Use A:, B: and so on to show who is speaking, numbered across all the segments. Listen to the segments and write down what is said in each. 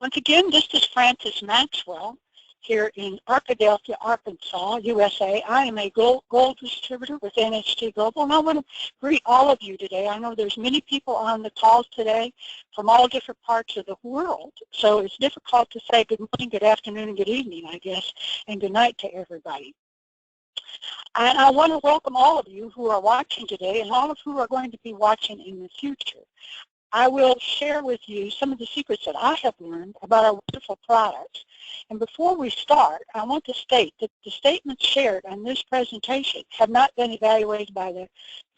A: Once again, this is Frances Maxwell here in Arkadelphia, Arkansas, USA. I am a gold distributor with NHT Global, and I want to greet all of you today. I know there's many people on the call today from all different parts of the world, so it's difficult to say good morning, good afternoon, and good evening, I guess, and good night to everybody. And I want to welcome all of you who are watching today and all of who are going to be watching in the future. I will share with you some of the secrets that I have learned about our wonderful products. And before we start, I want to state that the statements shared on this presentation have not been evaluated by the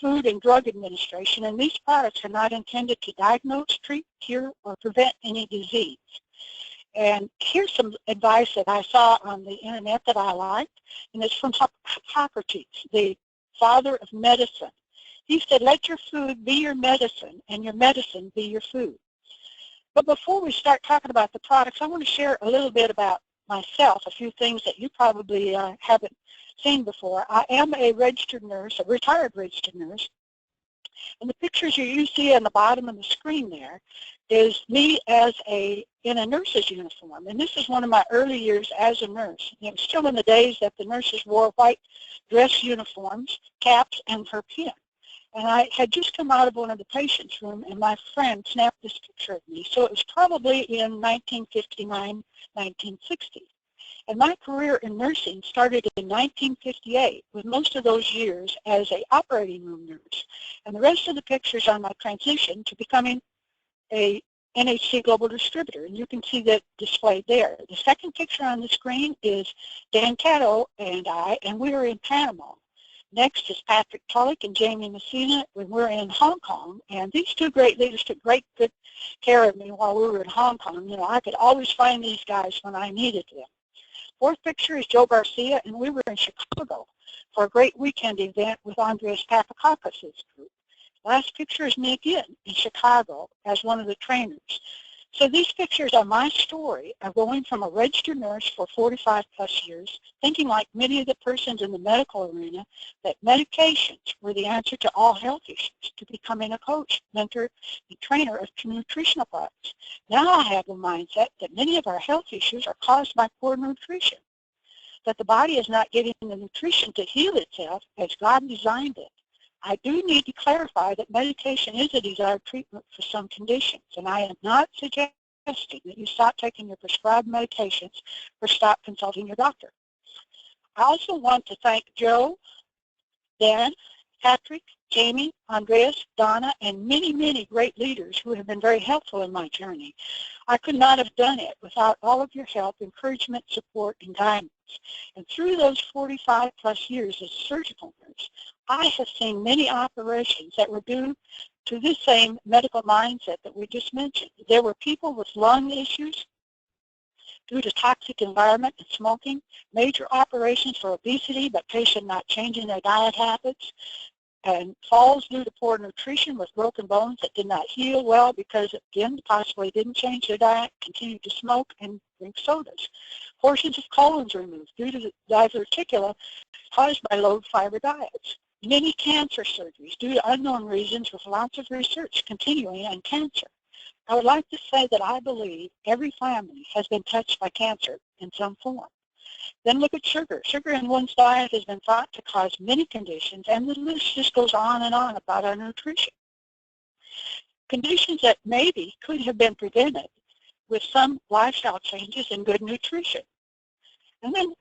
A: Food and Drug Administration, and these products are not intended to diagnose, treat, cure, or prevent any disease. And here's some advice that I saw on the internet that I liked, and it's from Hippocrates, the father of medicine. He said, let your food be your medicine and your medicine be your food. But before we start talking about the products, I want to share a little bit about myself, a few things that you probably haven't seen before. I am a registered nurse, a retired registered nurse. And the pictures you see on the bottom of the screen there is me in a nurse's uniform. And this is one of my early years as a nurse. It was still in the days that the nurses wore white dress uniforms, caps, and her pin. And I had just come out of one of the patient's room, and my friend snapped this picture of me. So it was probably in 1959, 1960. And my career in nursing started in 1958, with most of those years as an operating room nurse. And the rest of the pictures on my transition to becoming a NHT Global Distributor, and you can see that displayed there. The second picture on the screen is Dan Cato and I, and we are in Panama. Next is Patrick Tulloch and Jamie Messina when we're in Hong Kong, and these two great leaders took good care of me while we were in Hong Kong. You know, I could always find these guys when I needed them. Fourth picture is Joe Garcia, and we were in Chicago for a great weekend event with Andreas Papakakis' group. Last picture is me again in Chicago as one of the trainers. So these pictures are my story of going from a registered nurse for 45 plus years, thinking like many of the persons in the medical arena that medications were the answer to all health issues, to becoming a coach, mentor, and trainer of nutritional products. Now I have the mindset that many of our health issues are caused by poor nutrition, that the body is not getting the nutrition to heal itself as God designed it. I do need to clarify that medication is a desired treatment for some conditions, and I am not suggesting that you stop taking your prescribed medications or stop consulting your doctor. I also want to thank Joe, Dan, Patrick, Jamie, Andreas, Donna, and many, many great leaders who have been very helpful in my journey. I could not have done it without all of your help, encouragement, support, and guidance. And through those 45 plus years as a surgical nurse, I have seen many operations that were due to this same medical mindset that we just mentioned. There were people with lung issues due to toxic environment and smoking, major operations for obesity but patient not changing their diet habits, and falls due to poor nutrition with broken bones that did not heal well because, again, possibly didn't change their diet, continued to smoke and drink sodas. Portions of colons removed due to diverticula caused by low fiber diets. Many cancer surgeries due to unknown reasons with lots of research continuing on cancer. I would like to say that I believe every family has been touched by cancer in some form. Then look at sugar. Sugar in one's diet has been thought to cause many conditions, and the list just goes on and on about our nutrition. Conditions that maybe could have been prevented with some lifestyle changes and good nutrition. And then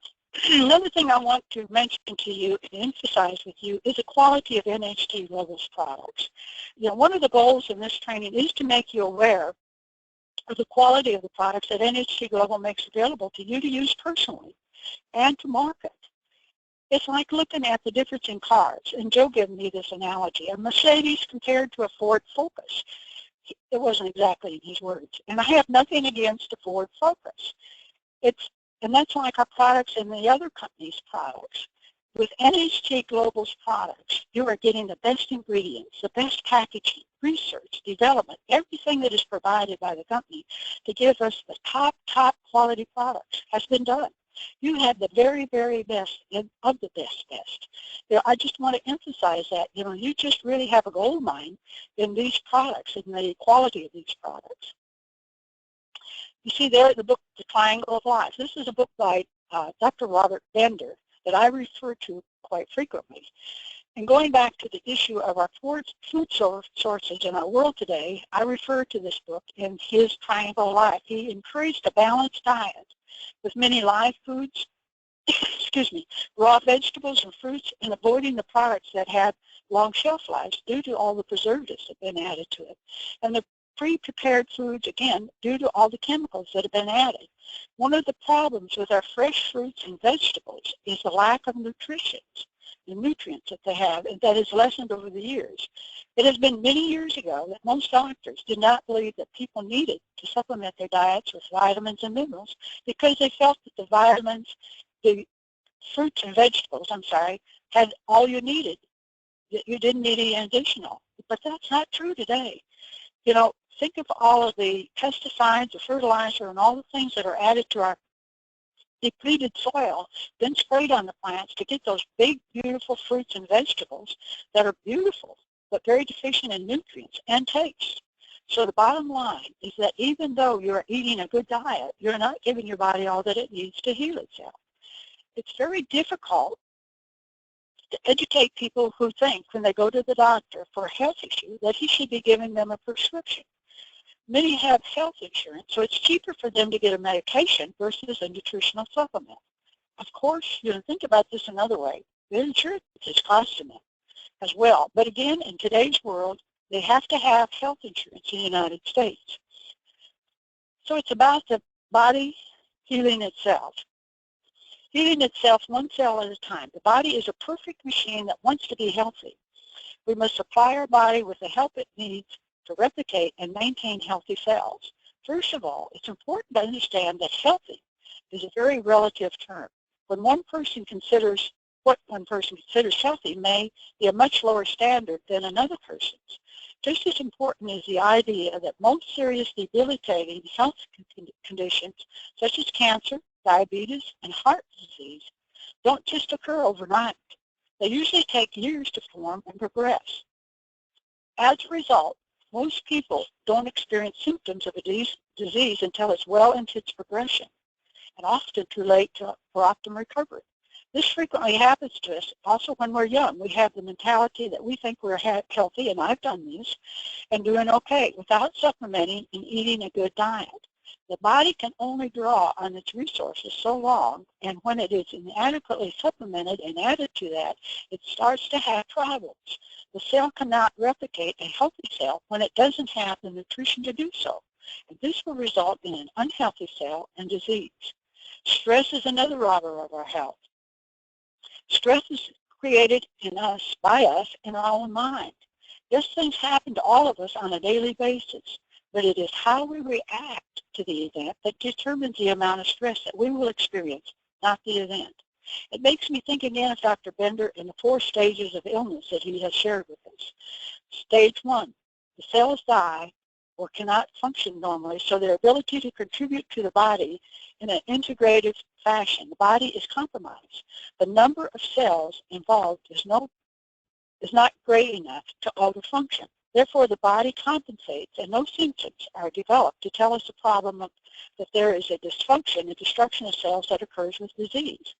A: another thing I want to mention to you and emphasize with you is the quality of NHT Global's products. You know, one of the goals in this training is to make you aware of the quality of the products that NHT Global makes available to you to use personally and to market. It's like looking at the difference in cars, and Joe gave me this analogy. A Mercedes compared to a Ford Focus. It wasn't exactly in his words. And I have nothing against the Ford Focus. And that's like our products and the other companies' products. With NHT Global's products, you are getting the best ingredients, the best packaging, research, development, everything that is provided by the company to give us the top quality products has been done. You have the very, very best of the best. You know, I just want to emphasize that, you know, you just really have a gold mine in these products and the quality of these products. You see there the book, The Triangle of Life. This is a book by Dr. Robert Bender that I refer to quite frequently. And going back to the issue of our food sources in our world today, I refer to this book in his Triangle of Life. He encouraged a balanced diet with many live foods, excuse me, raw vegetables and fruits, and avoiding the products that had long shelf lives due to all the preservatives that have been added to it. And the pre-prepared foods, again, due to all the chemicals that have been added. One of the problems with our fresh fruits and vegetables is the lack of nutrients that they have, and that is lessened over the years. It has been many years ago that most doctors did not believe that people needed to supplement their diets with vitamins and minerals because they felt that the vitamins, the fruits and vegetables, had all you needed, that you didn't need any additional. But that's not true today. You know, think of all of the pesticides, the fertilizer, and all the things that are added to our depleted soil, then sprayed on the plants to get those big, beautiful fruits and vegetables that are beautiful, but very deficient in nutrients and taste. So the bottom line is that even though you're eating a good diet, you're not giving your body all that it needs to heal itself. It's very difficult to educate people who think when they go to the doctor for a health issue that he should be giving them a prescription. Many have health insurance, so it's cheaper for them to get a medication versus a nutritional supplement. Of course, you can think about this another way. The insurance is costing them as well. But again, in today's world, they have to have health insurance in the United States. So it's about the body healing itself. Healing itself one cell at a time. The body is a perfect machine that wants to be healthy. We must supply our body with the help it needs to replicate and maintain healthy cells. First of all, it's important to understand that healthy is a very relative term. When what one person considers healthy may be a much lower standard than another person's. Just as important is the idea that most serious debilitating health conditions such as cancer, diabetes, and heart disease don't just occur overnight. They usually take years to form and progress. As a result, most people don't experience symptoms of a disease until it's well into its progression, and often too late for optimum recovery. This frequently happens to us also when we're young. We have the mentality that we think we're healthy, and I've done this, and doing okay without supplementing and eating a good diet. The body can only draw on its resources so long, and when it is inadequately supplemented and added to that, it starts to have problems. The cell cannot replicate a healthy cell when it doesn't have the nutrition to do so, and this will result in an unhealthy cell and disease. Stress is another robber of our health. Stress is created by us in our own mind. Yes, things happen to all of us on a daily basis, but it is how we react to the event that determines the amount of stress that we will experience, not the event. It makes me think again of Dr. Bender and the 4 stages of illness that he has shared with us. Stage 1, the cells die or cannot function normally, so their ability to contribute to the body in an integrated fashion. The body is compromised. The number of cells involved is not great enough to alter function. Therefore, the body compensates, and no symptoms are developed to tell us the problem that there is a dysfunction and destruction of cells that occurs with disease.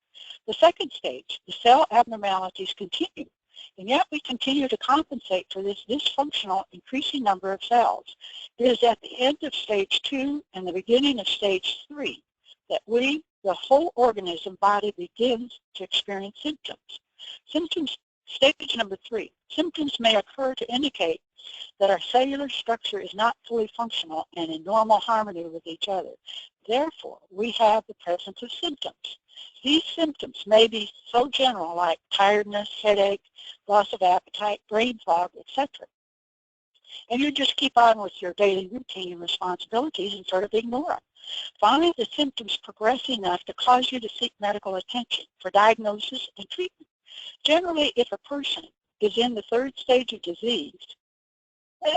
A: The second stage, the cell abnormalities continue, and yet we continue to compensate for this dysfunctional increasing number of cells. It is at the end of stage 2 and the beginning of stage 3 that the whole organism body begins to experience symptoms. Stage number 3, symptoms may occur to indicate that our cellular structure is not fully functional and in normal harmony with each other. Therefore, we have the presence of symptoms. These symptoms may be so general, like tiredness, headache, loss of appetite, brain fog, etc. And you just keep on with your daily routine and responsibilities and sort of ignore them. Finally, the symptoms progress enough to cause you to seek medical attention for diagnosis and treatment. Generally, if a person is in the 3rd stage of disease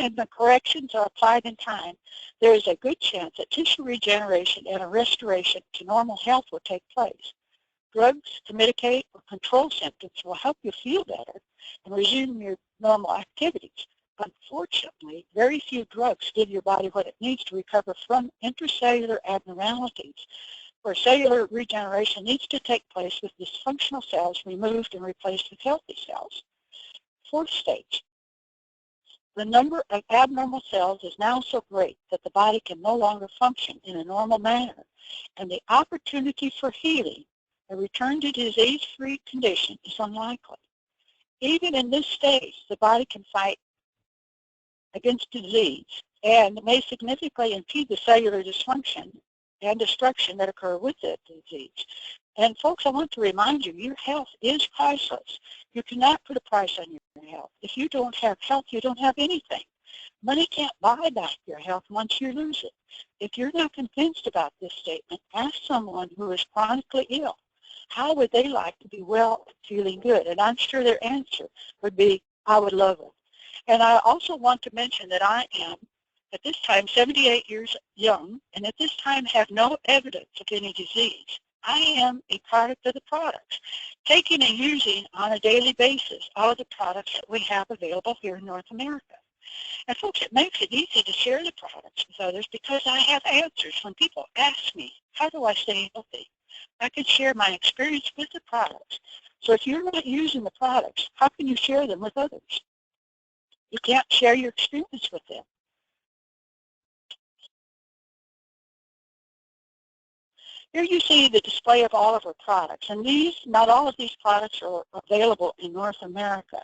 A: and the corrections are applied in time, there is a good chance that tissue regeneration and a restoration to normal health will take place. Drugs to mitigate or control symptoms will help you feel better and resume your normal activities. unfortunately, very few drugs give your body what it needs to recover from intracellular abnormalities, where cellular regeneration needs to take place with dysfunctional cells removed and replaced with healthy cells. Fourth stage, the number of abnormal cells is now so great that the body can no longer function in a normal manner, and the opportunity for healing, a return to disease-free condition, is unlikely. Even in this stage, the body can fight against disease and may significantly impede the cellular dysfunction and destruction that occur with that disease. And folks, I want to remind you, your health is priceless. You cannot put a price on your health. If you don't have health, you don't have anything. Money can't buy back your health once you lose it. If you're not convinced about this statement, ask someone who is chronically ill. How would they like to be well and feeling good? And I'm sure their answer would be, I would love it. And I also want to mention that I am, at this time, 78 years young, and at this time have no evidence of any disease. I am a product of the products, taking and using on a daily basis all of the products that we have available here in North America. And folks, it makes it easy to share the products with others because I have answers when people ask me, how do I stay healthy? I can share my experience with the products. So if you're not using the products, how can you share them with others? You can't share your experience with them. Here you see the display of all of our products, and not all of these products are available in North America.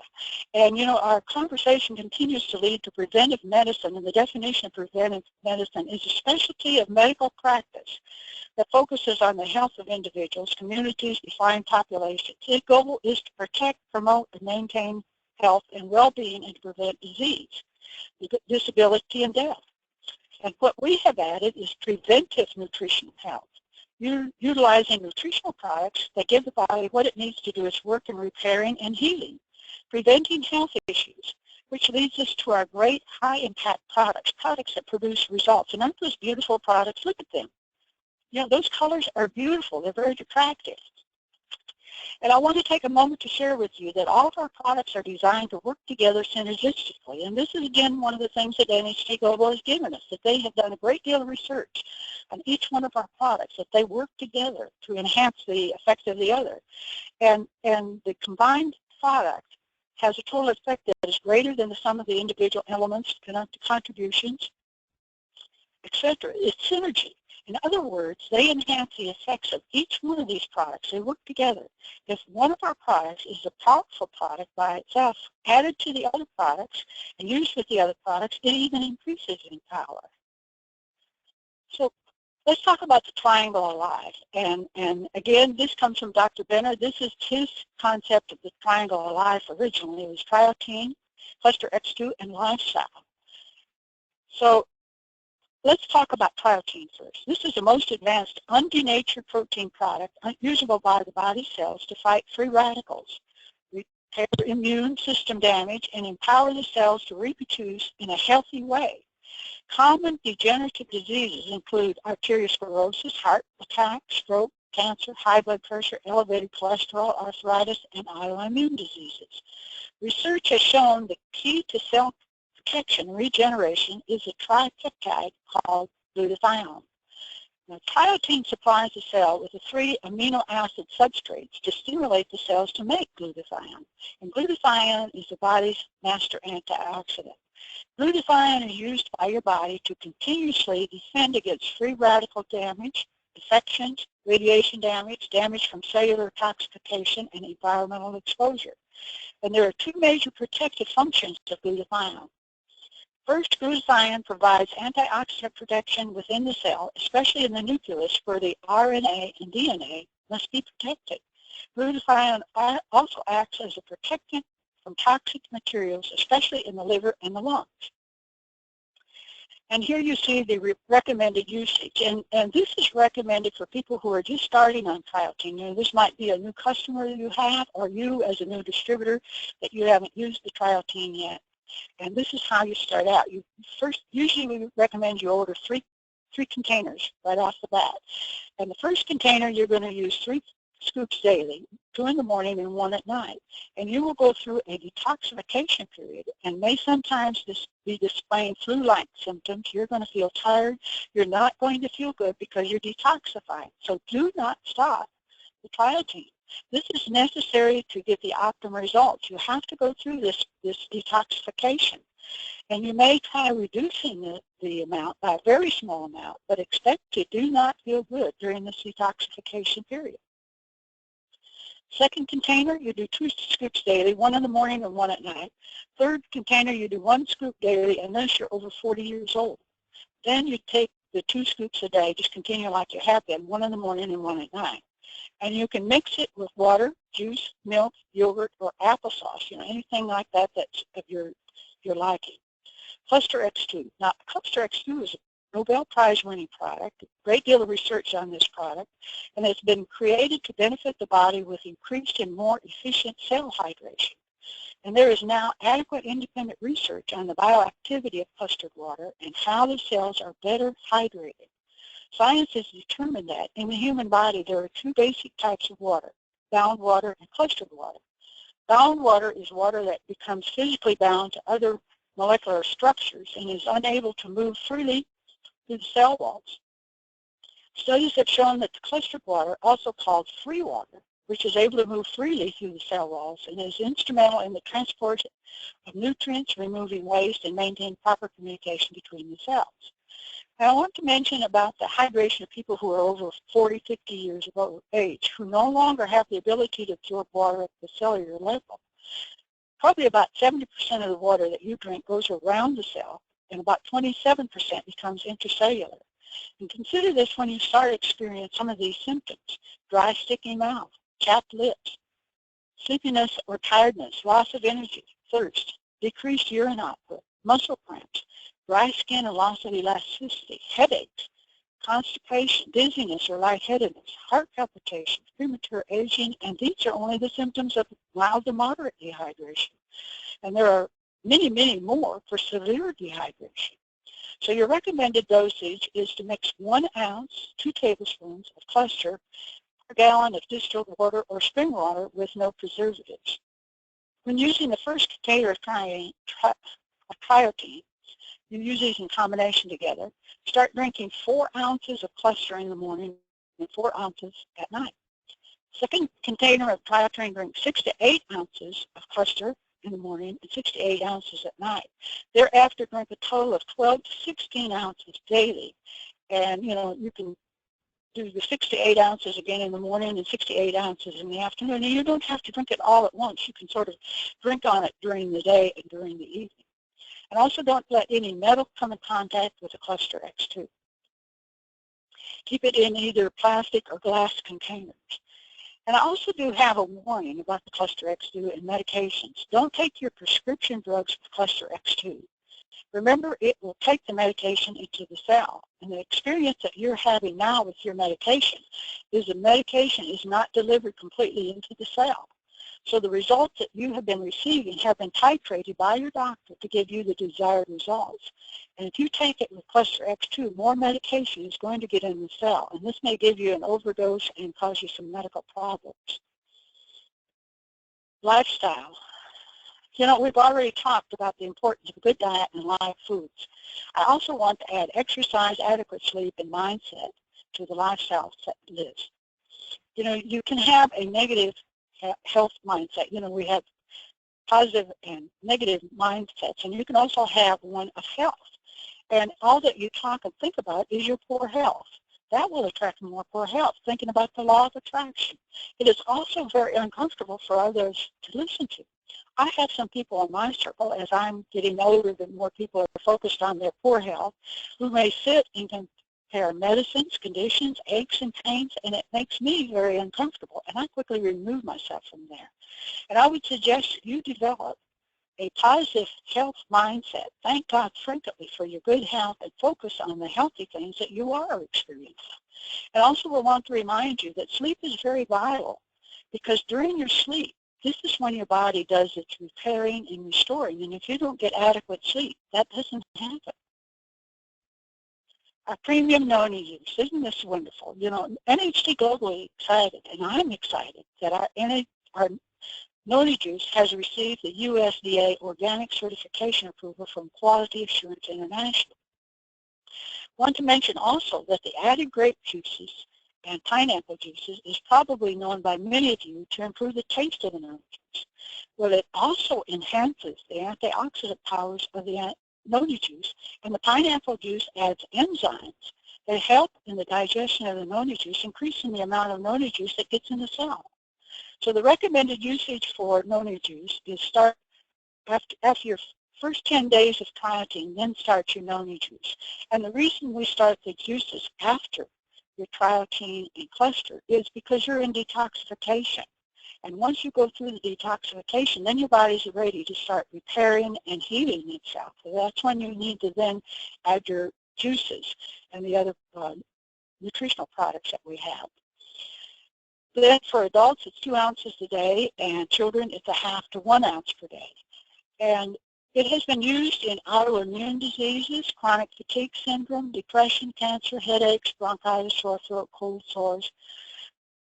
A: And you know, our conversation continues to lead to preventive medicine, and the definition of preventive medicine is a specialty of medical practice that focuses on the health of individuals, communities, defined populations. Its goal is to protect, promote, and maintain health and well-being and to prevent disease, disability, and death. And what we have added is preventive nutritional health. You're utilizing nutritional products that give the body what it needs to do its work in repairing and healing, preventing health issues, which leads us to our great high-impact products that produce results. And aren't those beautiful products? Look at them. You know, those colors are beautiful. They're very attractive. And I want to take a moment to share with you that all of our products are designed to work together synergistically. And this is, again, one of the things that NHT Global has given us, that they have done a great deal of research on each one of our products, that they work together to enhance the effect of the other. And the combined product has a total effect that is greater than the sum of the individual elements, contributions, etc. It's synergy. In other words, they enhance the effects of each one of these products. They work together. If one of our products is a powerful product by itself, added to the other products and used with the other products, it even increases in power. So let's talk about the Triangle Alive. And again, this comes from Dr. Benner. This is his concept of the Triangle Alive originally. It was triotine, cluster X2, and lifestyle. So let's talk about triotine first. This is the most advanced undenatured protein product usable by the body cells to fight free radicals, repair immune system damage, and empower the cells to reproduce in a healthy way. Common degenerative diseases include arteriosclerosis, heart attack, stroke, cancer, high blood pressure, elevated cholesterol, arthritis, and autoimmune diseases. Research has shown the key to cell protection and regeneration is a tripeptide called glutathione. Now, triotine supplies the cell with the 3 amino acid substrates to stimulate the cells to make glutathione. And glutathione is the body's master antioxidant. Glutathione is used by your body to continuously defend against free radical damage, infections, radiation damage, damage from cellular toxification, and environmental exposure. And there are 2 major protective functions of glutathione. First, glutathione provides antioxidant protection within the cell, especially in the nucleus where the RNA and DNA must be protected. Glutathione also acts as a protectant from toxic materials, especially in the liver and the lungs. And here you see the recommended usage. And this is recommended for people who are just starting on triotine. You know, this might be a new customer you have, or you as a new distributor that you haven't used the triotine yet. And this is how you start out. You first, usually we recommend you order three containers right off the bat. And the first container, you're going to use 3 scoops daily. 2 in the morning and 1 at night. And you will go through a detoxification period and may sometimes be displaying flu-like symptoms. You're going to feel tired. You're not going to feel good because you're detoxifying. So do not stop the triatine. This is necessary to get the optimum results. You have to go through this detoxification. And you may try reducing the amount by a very small amount, but expect you do not feel good during this detoxification period. Second container, you do 2 scoops daily, 1 in the morning and 1 at night. Third container, you do 1 scoop daily unless you're over 40 years old. Then you take the 2 scoops a day, just continue like you have been, 1 in the morning and 1 at night. And you can mix it with water, juice, milk, yogurt, or applesauce, anything like that that's of your liking. Cluster X2. Now, Cluster X2 is a Nobel Prize winning product, a great deal of research on this product, and it's been created to benefit the body with increased and more efficient cell hydration. And there is now adequate independent research on the bioactivity of clustered water and how the cells are better hydrated. Science has determined that in the human body there are 2 basic types of water, bound water and clustered water. Bound water is water that becomes physically bound to other molecular structures and is unable to move freely through the cell walls. Studies have shown that the clustered water, also called free water, which is able to move freely through the cell walls and is instrumental in the transport of nutrients, removing waste, and maintaining proper communication between the cells. Now, I want to mention about the hydration of people who are over 40, 50 years of age, who no longer have the ability to absorb water at the cellular level. Probably about 70% of the water that you drink goes around the cell, and about 27% becomes intracellular. And consider this when you start experiencing some of these symptoms: dry, sticky mouth, chapped lips, sleepiness or tiredness, loss of energy, thirst, decreased urine output, muscle cramps, dry skin and loss of elasticity, headaches, constipation, dizziness or lightheadedness, heart palpitations, premature aging, and these are only the symptoms of mild to moderate dehydration. And there are many, many more for severe dehydration. So your recommended dosage is to mix 1 ounce, 2 tablespoons of cluster per gallon of distilled water or spring water with no preservatives. When using the first container of triatine, you use these in combination together. Start drinking 4 ounces of cluster in the morning and 4 ounces at night. Second container of triatine, drink 6 to 8 ounces of cluster in the morning and 6 to 8 ounces at night. Thereafter, drink a total of 12 to 16 ounces daily. And, you can do the 6 to 8 ounces again in the morning and 6 to 8 ounces in the afternoon. And you don't have to drink it all at once. You can sort of drink on it during the day and during the evening. And also don't let any metal come in contact with the Cluster X2. Keep it in either plastic or glass containers. And I also do have a warning about the Cluster X2 and medications. Don't take your prescription drugs with Cluster X2. Remember, it will take the medication into the cell. And the experience that you're having now with your medication is the medication is not delivered completely into the cell. So the results that you have been receiving have been titrated by your doctor to give you the desired results. And if you take it with Cluster X2, more medication is going to get in the cell. And this may give you an overdose and cause you some medical problems. Lifestyle. We've already talked about the importance of a good diet and live foods. I also want to add exercise, adequate sleep, and mindset to the lifestyle list. You can have a negative health mindset. We have positive and negative mindsets, and you can also have one of health. And all that you talk and think about is your poor health. That will attract more poor health, thinking about the law of attraction. It is also very uncomfortable for others to listen to. I have some people in my circle, as I'm getting older and more people are focused on their poor health, who may sit and compare medicines, conditions, aches and pains, and it makes me very uncomfortable, and I quickly remove myself from there. And I would suggest you develop a positive health mindset. Thank God frequently for your good health and focus on the healthy things that you are experiencing. And also we want to remind you that sleep is very vital, because during your sleep, this is when your body does its repairing and restoring. And if you don't get adequate sleep, that doesn't happen. Our premium Noni Juice. Isn't this wonderful? You know, NHT Global is excited, and I'm excited that our Noni Juice has received the USDA Organic Certification approval from Quality Assurance International. I want to mention also that the added grape juices and pineapple juices is probably known by many of you to improve the taste of the Noni Juice. Well, it also enhances the antioxidant powers of the Noni Juice, and the pineapple juice adds enzymes that help in the digestion of the Noni Juice, increasing the amount of Noni Juice that gets in the cell. So the recommended usage for Noni Juice is start after your first 10 days of trialing, then start your Noni Juice. And the reason we start the juices after your trialtein and cluster is because you're in detoxification. And once you go through the detoxification, then your body's ready to start repairing and healing itself. So that's when you need to then add your juices and the other nutritional products that we have. Then for adults, it's 2 ounces a day, and children, it's 1/2 to 1 ounce per day. And it has been used in autoimmune diseases, chronic fatigue syndrome, depression, cancer, headaches, bronchitis, sore throat, cold sores,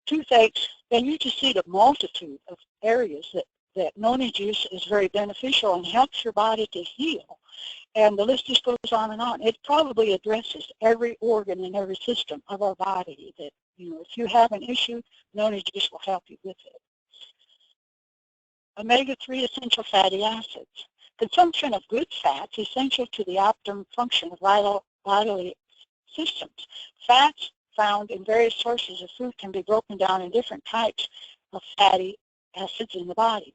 A: toothaches. And you just see the multitude of areas that Noni Juice is very beneficial and helps your body to heal. And the list just goes on and on. It probably addresses every organ and every system of our body that, you know, if you have an issue, Noni Juice will help you with it. Omega-3 essential fatty acids. Consumption of good fats is essential to the optimum function of vital systems. Fats found in various sources of food can be broken down in different types of fatty acids in the body.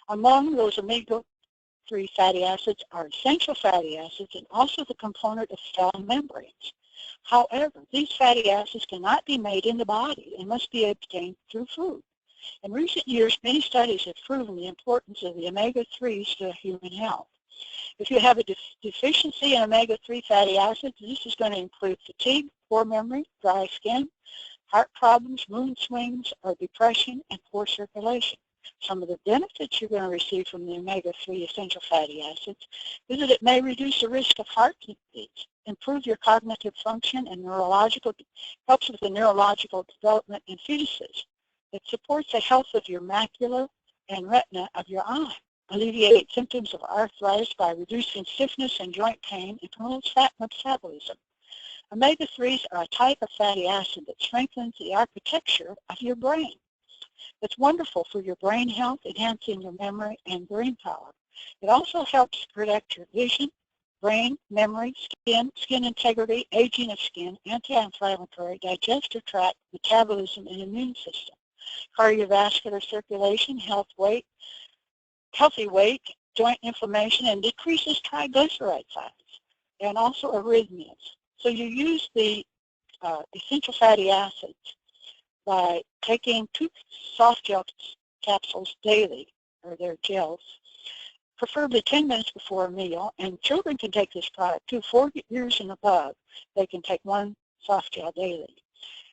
A: Among those omega-3 fatty acids are essential fatty acids and also the component of cell membranes. However, these fatty acids cannot be made in the body and must be obtained through food. In recent years, many studies have proven the importance of the omega-3s to human health. If you have a deficiency in omega-3 fatty acids, this is going to include fatigue, poor memory, dry skin, heart problems, mood swings, or depression, and poor circulation. Some of the benefits you're going to receive from the omega-3 essential fatty acids is that it may reduce the risk of heart disease, improve your cognitive function, and helps with the neurological development in fetuses. It supports the health of your macula and retina of your eye, alleviates symptoms of arthritis by reducing stiffness and joint pain, and promotes fat metabolism. Omega-3s are a type of fatty acid that strengthens the architecture of your brain. It's wonderful for your brain health, enhancing your memory and brain power. It also helps protect your vision, brain, memory, skin integrity, aging of skin, anti-inflammatory, digestive tract, metabolism, and immune system. Cardiovascular circulation, healthy weight, joint inflammation, and decreases triglyceride size, and also arrhythmias. So you use the essential fatty acids by taking 2 soft gel capsules daily, or their gels, preferably 10 minutes before a meal, and children can take this product too. 4 years and above, they can take 1 soft gel daily.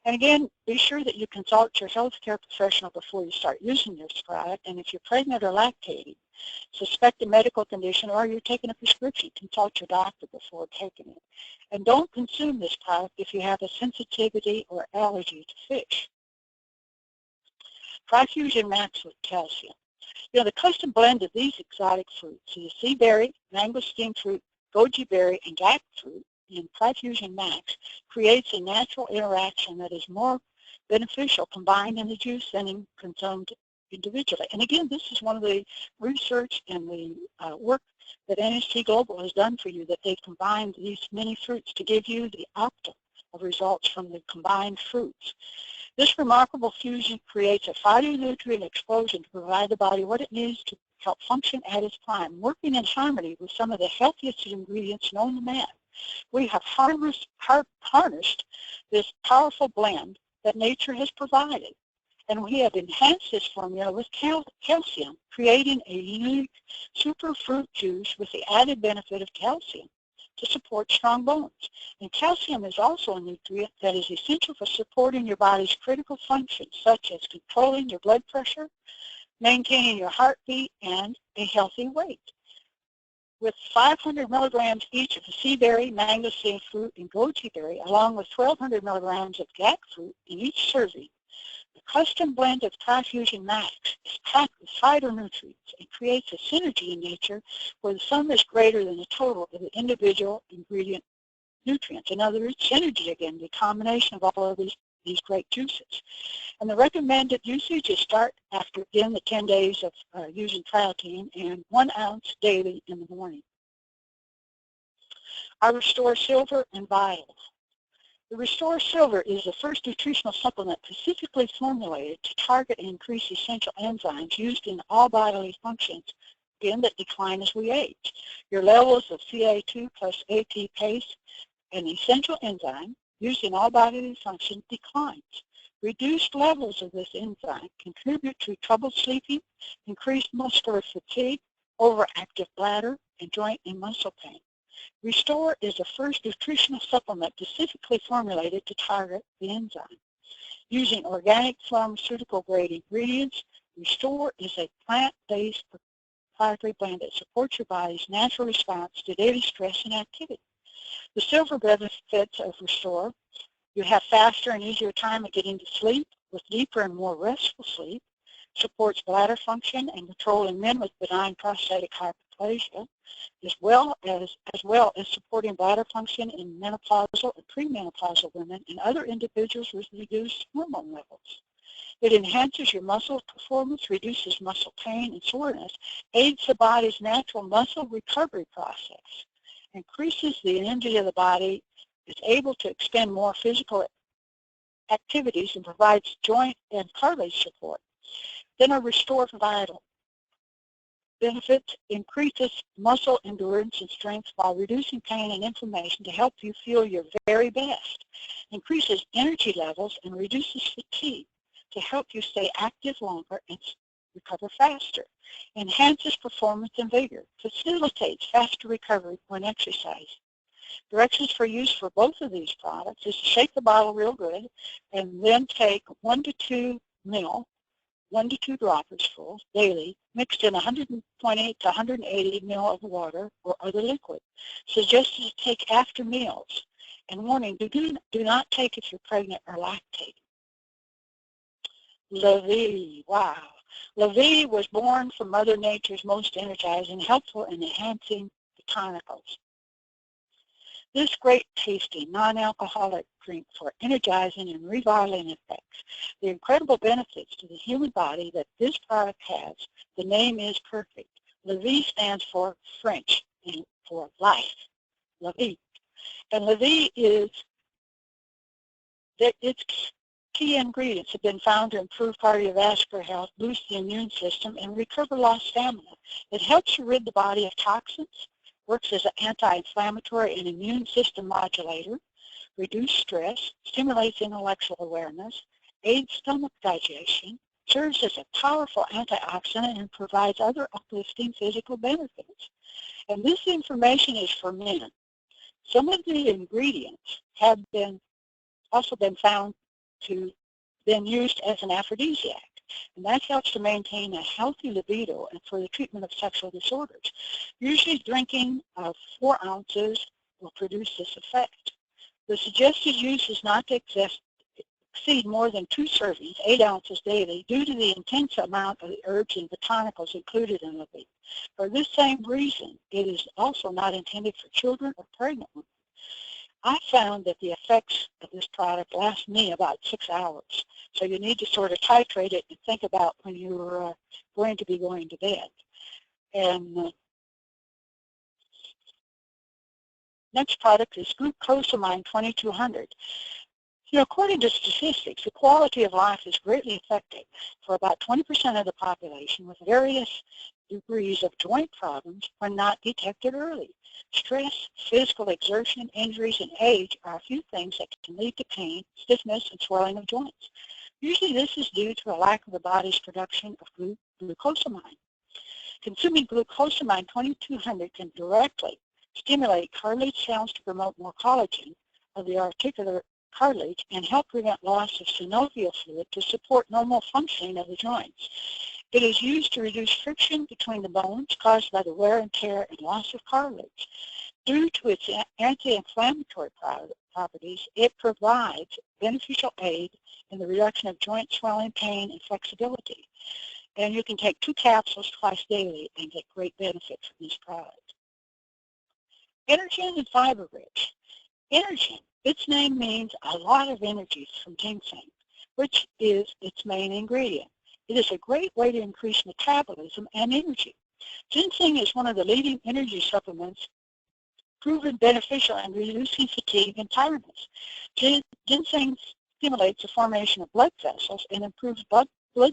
A: And again, be sure that you consult your healthcare professional before you start using this product. And if you're pregnant or lactating, suspect a medical condition, or you're taking a prescription, consult your doctor before taking it. And don't consume this product if you have a sensitivity or allergy to fish. Trifusion Max with calcium. You know, the custom blend of these exotic fruits, the sea berry, mangosteen fruit, goji berry, and jackfruit in Trifusion Max creates a natural interaction that is more beneficial combined in the juice than consumed individually. And again, this is one of the research and the work that NHT Global has done for you, that they've combined these many fruits to give you the optimum of results from the combined fruits. This remarkable fusion creates a phytonutrient explosion to provide the body what it needs to help function at its prime, working in harmony with some of the healthiest ingredients known to man. We have harnessed this powerful blend that nature has provided, and we have enhanced this formula with calcium, creating a unique super fruit juice with the added benefit of calcium to support strong bones. And calcium is also a nutrient that is essential for supporting your body's critical functions, such as controlling your blood pressure, maintaining your heartbeat, and a healthy weight. with 500 milligrams each of the sea berry, mango steamed fruit, and goji berry, along with 1,200 milligrams of jackfruit in each serving. The custom blend of Tri-Fusion Max is packed with phytonutrients and creates a synergy in nature where the sum is greater than the total of the individual ingredient nutrients. In other words, synergy again, the combination of all of these great juices. And the recommended usage is start after, again, the 10 days of using Trialtine and 1 ounce daily in the morning. I Restore Silver and Vital. The Restore Silver is the first nutritional supplement specifically formulated to target and increase essential enzymes used in all bodily functions, again, that decline as we age. Your levels of CA2 plus ATPase, an essential enzyme used in all bodily functions, declines. Reduced levels of this enzyme contribute to troubled sleeping, increased muscular fatigue, overactive bladder, and joint and muscle pain. Restore is the first nutritional supplement specifically formulated to target the enzyme. Using organic pharmaceutical-grade ingredients, Restore is a plant-based proprietary blend that supports your body's natural response to daily stress and activity. The silver benefits of Restore: you have faster and easier time of getting to sleep with deeper and more restful sleep, supports bladder function and control in men with benign prostatic hyperplasia, as well as supporting bladder function in menopausal and premenopausal women and other individuals with reduced hormone levels. It enhances your muscle performance, reduces muscle pain and soreness, aids the body's natural muscle recovery process, increases the energy of the body, is able to expend more physical activities, and provides joint and cartilage support. Then a Restore Vital benefits: increases muscle endurance and strength while reducing pain and inflammation to help you feel your very best, increases energy levels and reduces fatigue to help you stay active longer and recover faster, enhances performance and vigor, facilitates faster recovery when exercising. Directions for use for both of these products is to shake the bottle real good and then take 1 to 2 ml, 1 to 2 droppers full daily, mixed in 120 to 180 ml of water or other liquid. Suggested to take after meals. And warning, do not take if you're pregnant or lactating. La Vie, wow. La Vie was born from Mother Nature's most energizing, helpful, and enhancing botanicals. This great tasting, non-alcoholic drink for energizing and revitalizing effects, the incredible benefits to the human body that this product has, the name is perfect. La Vie stands for French for life, La Vie. And La Vie is that its key ingredients have been found to improve cardiovascular health, boost the immune system, and recover lost stamina. It helps you rid the body of toxins, works as an anti-inflammatory and immune system modulator, reduces stress, stimulates intellectual awareness, aids stomach digestion, serves as a powerful antioxidant, and provides other uplifting physical benefits. And this information is for men. Some of the ingredients have also been found to been used as an aphrodisiac, and that helps to maintain a healthy libido and for the treatment of sexual disorders. Usually drinking 4 ounces will produce this effect. The suggested use is not to exceed more than 2 servings, 8 ounces daily, due to the intense amount of the herbs and botanicals included in La Vie. For this same reason, it is also not intended for children or pregnant women. I found that the effects of this product last me about 6 hours. So you need to sort of titrate it and think about when you're going to be going to bed. And next product is Glucosamine 2200. You know, according to statistics, the quality of life is greatly affected for about 20% of the population with various degrees of joint problems when not detected early. Stress, physical exertion, injuries, and age are a few things that can lead to pain, stiffness, and swelling of joints. Usually this is due to a lack of the body's production of glucosamine. Consuming Glucosamine 2200 can directly stimulate cartilage cells to promote more collagen of the articular cartilage and help prevent loss of synovial fluid to support normal functioning of the joints. It is used to reduce friction between the bones caused by the wear and tear and loss of cartilage. Due to its anti-inflammatory properties, it provides beneficial aid in the reduction of joint swelling, pain, and flexibility. And you can take 2 capsules twice daily and get great benefit from this product. Energen and Fibre Rich. Energen, its name means a lot of energy from ginseng, which is its main ingredient. It is a great way to increase metabolism and energy. Ginseng is one of the leading energy supplements proven beneficial in reducing fatigue and tiredness. Ginseng stimulates the formation of blood vessels and improves blood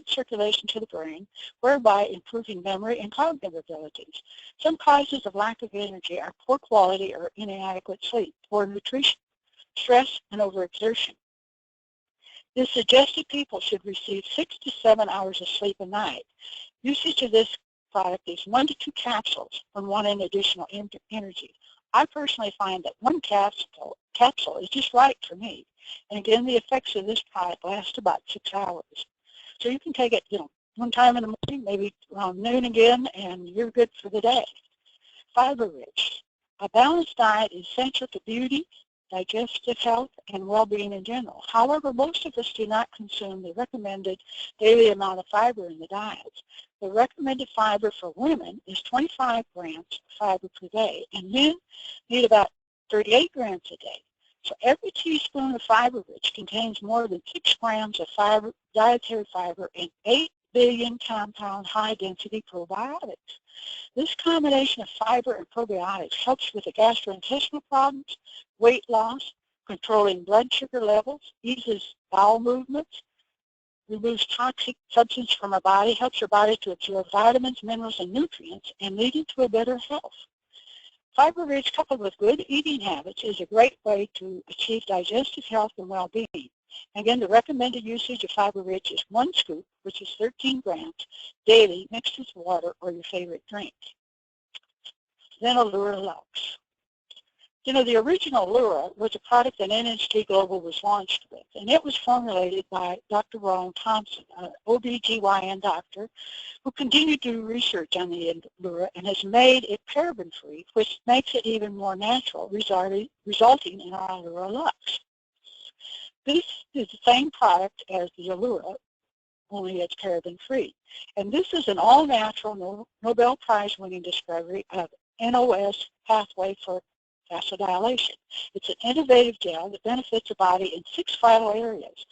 A: circulation to the brain, whereby improving memory and cognitive abilities. Some causes of lack of energy are poor quality or inadequate sleep, poor nutrition, stress, and overexertion. It is suggested people should receive 6 to 7 hours of sleep a night. Usage of this product is 1 to 2 capsules when wanting additional energy. I personally find that 1 capsule is just right for me. And again, the effects of this product last about 6 hours. So you can take it, one time in the morning, maybe around noon again, and you're good for the day. Fibre Rich. A balanced diet is essential to beauty, digestive health, and well-being in general. However, most of us do not consume the recommended daily amount of fiber in the diets. The recommended fiber for women is 25 grams of fiber per day, and men need about 38 grams a day. So every teaspoon of Fibre Rich contains more than 6 grams of fiber, dietary fiber, and 8 billion compound high-density probiotics. This combination of fiber and probiotics helps with the gastrointestinal problems, weight loss, controlling blood sugar levels, eases bowel movements, removes toxic substances from our body, helps your body to absorb vitamins, minerals, and nutrients, and leading to a better health. Fibre Rich coupled with good eating habits is a great way to achieve digestive health and well-being. Again, the recommended usage of Fibre Rich is 1 scoop, which is 13 grams, daily, mixed with water or your favorite drink. Then Allura Luxe. The original Allura was a product that NHT Global was launched with, and it was formulated by Dr. Ron Thompson, an OBGYN doctor, who continued to do research on the Allura and has made it paraben-free, which makes it even more natural, resulting in our Allura Luxe. This is the same product as the Allura, only it's paraben-free. And this is an all-natural Nobel Prize-winning discovery of NOS pathway for vasodilation. It's an innovative gel that benefits the body in 6 vital areas: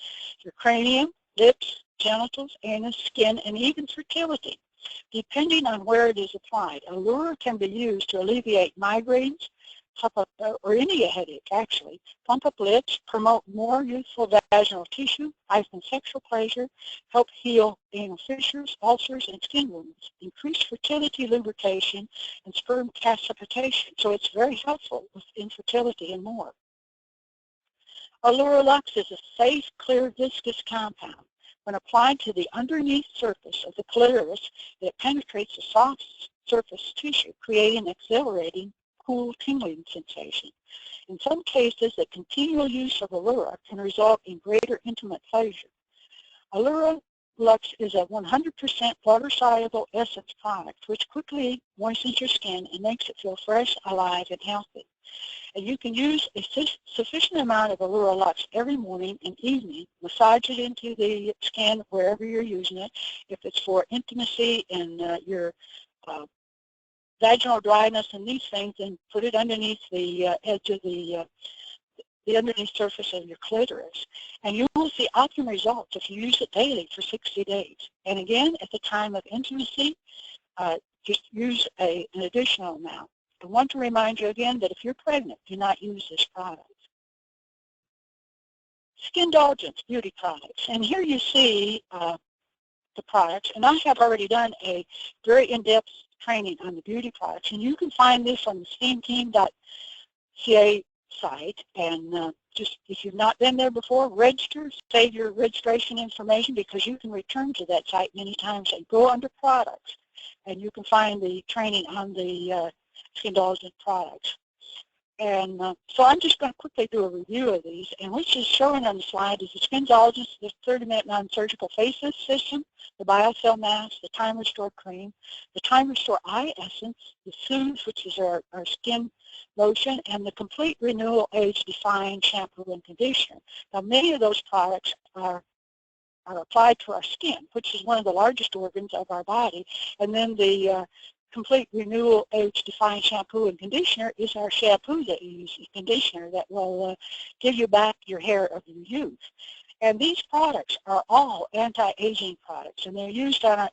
A: your cranium, lips, genitals, anus, skin, and even fertility. Depending on where it is applied, Allura can be used to alleviate migraines, or any headache actually, plump up lips, promote more youthful vaginal tissue, heighten sexual pleasure, help heal anal fissures, ulcers, and skin wounds, increase fertility, lubrication, and sperm precipitation. So it's very helpful with infertility and more. Allura Luxe is a safe, clear, viscous compound. When applied to the underneath surface of the clitoris, it penetrates the soft surface tissue, creating an exhilarating, cool, tingling sensation. In some cases, the continual use of Allura can result in greater intimate pleasure. Allura Luxe is a 100% water-soluble essence product, which quickly moistens your skin and makes it feel fresh, alive, and healthy. And you can use a sufficient amount of Allura Luxe every morning and evening, massage it into the skin wherever you're using it. If it's for intimacy and your vaginal dryness and these things, and put it underneath the edge of the underneath surface of your clitoris. And you will see optimum results if you use it daily for 60 days. And again, at the time of intimacy, just use an additional amount. I want to remind you again that if you're pregnant, do not use this product. Skindulgence beauty products. And here you see the products. And I have already done a very in-depth training on the beauty products. And you can find this on the steamteam.ca site. And just if you've not been there before, register, save your registration information, because you can return to that site many times and go under products. And you can find the training on the Skindulgent products. And so I'm just going to quickly do a review of these. And what's just showing on the slide is the Skinologist, the 30-minute non-surgical faceless system, the BioCell mask, the Time Restore cream, the Time Restore eye essence, the Soothe, which is our skin lotion, and the Complete Renewal Age Defying shampoo and conditioner. Now, many of those products are applied to our skin, which is one of the largest organs of our body. And then the Complete Renewal Age Defying shampoo and conditioner is our shampoo that you use, the conditioner that will give you back your hair of your youth. And these products are all anti-aging products, and they're used on our,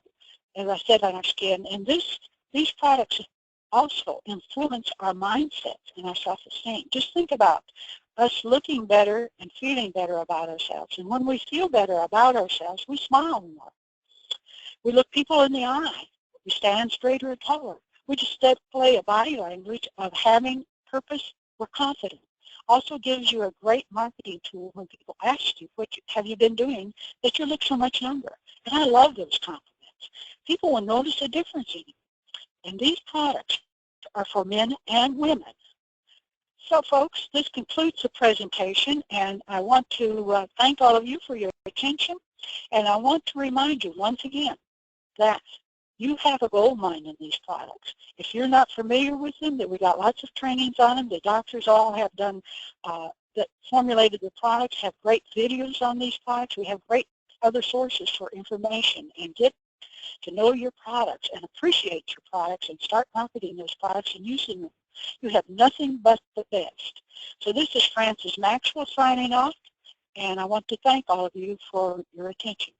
A: as I said, on our skin. And these products also influence our mindsets and our self-esteem. Just think about us looking better and feeling better about ourselves. And when we feel better about ourselves, we smile more. We look people in the eye. We stand straighter and taller. We just display a body language of having purpose. We're confident. Also gives you a great marketing tool when people ask you, what have you been doing that you look so much younger? And I love those compliments. People will notice a difference in you. And these products are for men and women. So, folks, this concludes the presentation, and I want to thank all of you for your attention. And I want to remind you once again that you have a gold mine in these products. If you're not familiar with them, that we got lots of trainings on them. The doctors all have done, that formulated the products, have great videos on these products. We have great other sources for information, and get to know your products and appreciate your products and start marketing those products and using them. You have nothing but the best. So this is Frances Maxwell signing off, and I want to thank all of you for your attention.